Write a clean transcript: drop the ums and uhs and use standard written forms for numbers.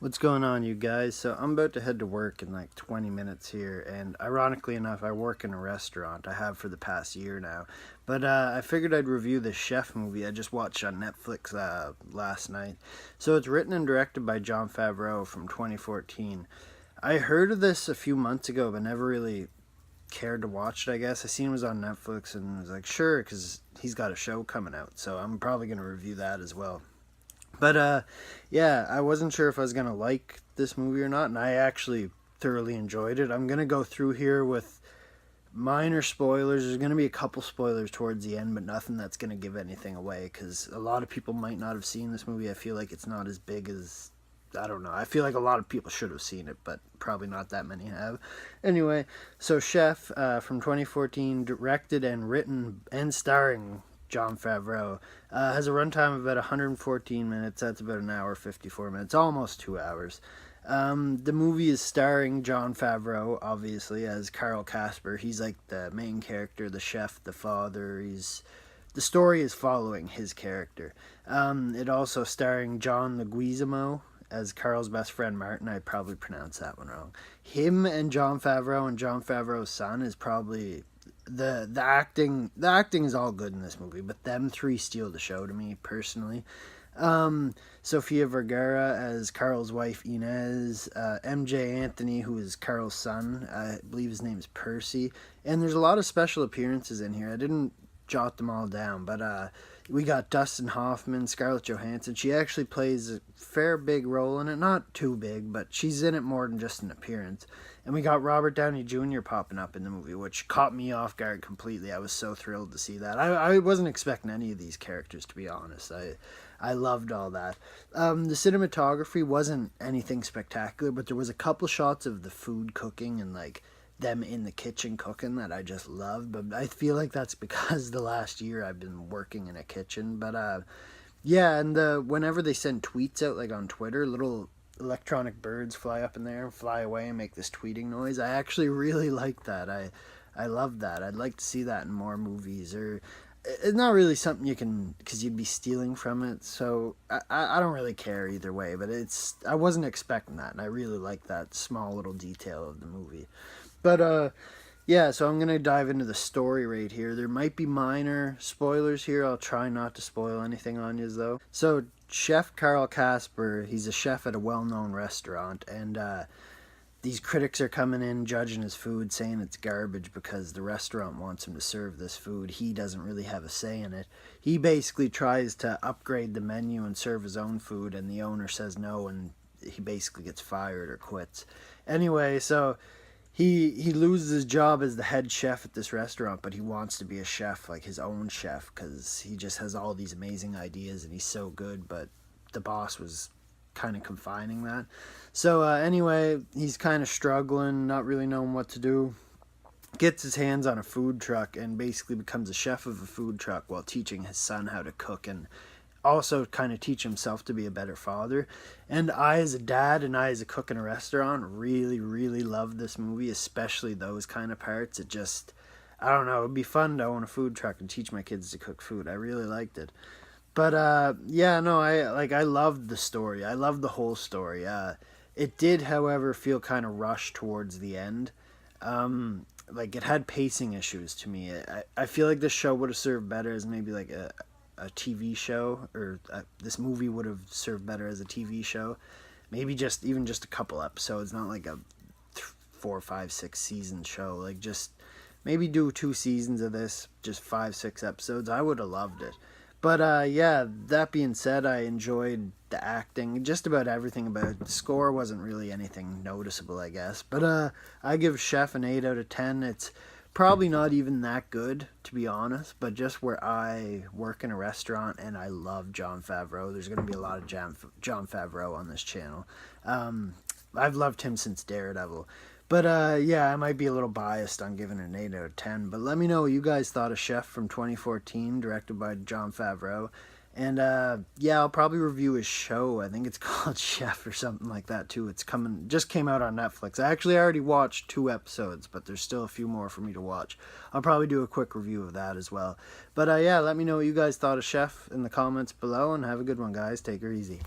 What's going on, you guys? So I'm about to head to work in like 20 minutes here, and ironically enough, I work in a restaurant. I have for the past year now. But I figured I'd review the Chef movie I just watched on Netflix last night. So it's written and directed by Jon Favreau from 2014. I heard of this a few months ago, but never really cared to watch it, I guess. I seen it was on Netflix and was like, sure, because he's got a show coming out. So I'm probably going to review that as well. But yeah, I wasn't sure if I was gonna like this movie or not, and I actually thoroughly enjoyed it. I'm gonna go through here with minor spoilers. There's gonna be a couple spoilers towards the end, but nothing that's gonna give anything away because a lot of people might not have seen this movie. I feel like it's not as big as I don't know. I feel like a lot of people should have seen it, but probably not that many have. Anyway, so Chef from 2014, directed and written and starring Jon Favreau, has a runtime of about 114 minutes. That's about an hour 54 minutes, almost 2 hours. The movie is starring Jon Favreau, obviously, as Carl Casper. He's like the main character, the chef, the father. The story is following his character. It also starring John Leguizamo as Carl's best friend Martin. I probably pronounced that one wrong. Him and Jon Favreau and Jon Favreau's son is probably the acting is all good in this movie, but them three steal the show to me personally. Sofia Vergara as Carl's wife Inez, MJ Anthony, who is Carl's son, I believe his name is Percy, and there's a lot of special appearances in here. I didn't jot them all down, but we got Dustin Hoffman, Scarlett Johansson. She actually plays a fair big role in it, not too big, but she's in it more than just an appearance. And we got Robert Downey Jr. popping up in the movie, which caught me off guard completely. I was so thrilled to see that. I wasn't expecting any of these characters, to be honest. I loved all that. The cinematography wasn't anything spectacular, but there was a couple shots of the food cooking and like them in the kitchen cooking that I just loved. But I feel like that's because the last year I've been working in a kitchen. But yeah, and whenever they send tweets out like on Twitter, little electronic birds fly up in there and fly away and make this tweeting noise. I actually really like that. I love that. I'd like to see that in more movies. Or it's not really something you can, because you'd be stealing from it. So I don't really care either way. But I wasn't expecting that, and I really like that small little detail of the movie. But yeah, so I'm gonna dive into the story right here. There might be minor spoilers here. I'll try not to spoil anything on you though. So Chef Carl Casper, he's a chef at a well-known restaurant, and these critics are coming in judging his food, saying it's garbage because the restaurant wants him to serve this food. He doesn't really have a say in it. He basically tries to upgrade the menu and serve his own food, and the owner says no, and he basically gets fired or quits. Anyway, so he loses his job as the head chef at this restaurant, but he wants to be a chef, like his own chef, because he just has all these amazing ideas and he's so good, but the boss was kind of confining that. So anyway, he's kind of struggling, not really knowing what to do. Gets his hands on a food truck and basically becomes a chef of a food truck while teaching his son how to cook and also kind of teach himself to be a better father. And I, as a dad and I, as a cook in a restaurant, really, really love this movie, especially those kind of parts. It just, I don't know, it'd be fun to own a food truck and teach my kids to cook food. I really liked it. But yeah, no, I loved the story. I loved the whole story. It did, however, feel kind of rushed towards the end. Like it had pacing issues to me. I feel like this show would have served better as maybe like a TV show, or this movie would have served better as a TV show. Maybe even just a couple episodes, not like a 4, 5, 6 season show. Like just maybe do 2 seasons of this, just 5, 6 episodes. I would have loved it. But yeah, that being said, I enjoyed the acting, just about everything about it. The score wasn't really anything noticeable, I guess. But I give Chef an 8 out of 10. It's probably not even that good, to be honest, but just where I work in a restaurant and I love Jon Favreau, there's going to be a lot of Jon Favreau on this channel. I've loved him since Daredevil. But yeah, I might be a little biased on giving it an 8 out of 10. But let me know what you guys thought of Chef from 2014, directed by Jon Favreau. And yeah, I'll probably review his show. I think it's called Chef or something like that too. Just came out on Netflix. I actually already watched 2 episodes, but there's still a few more for me to watch. I'll probably do a quick review of that as well. But yeah, let me know what you guys thought of Chef in the comments below, and have a good one, guys. Take her easy.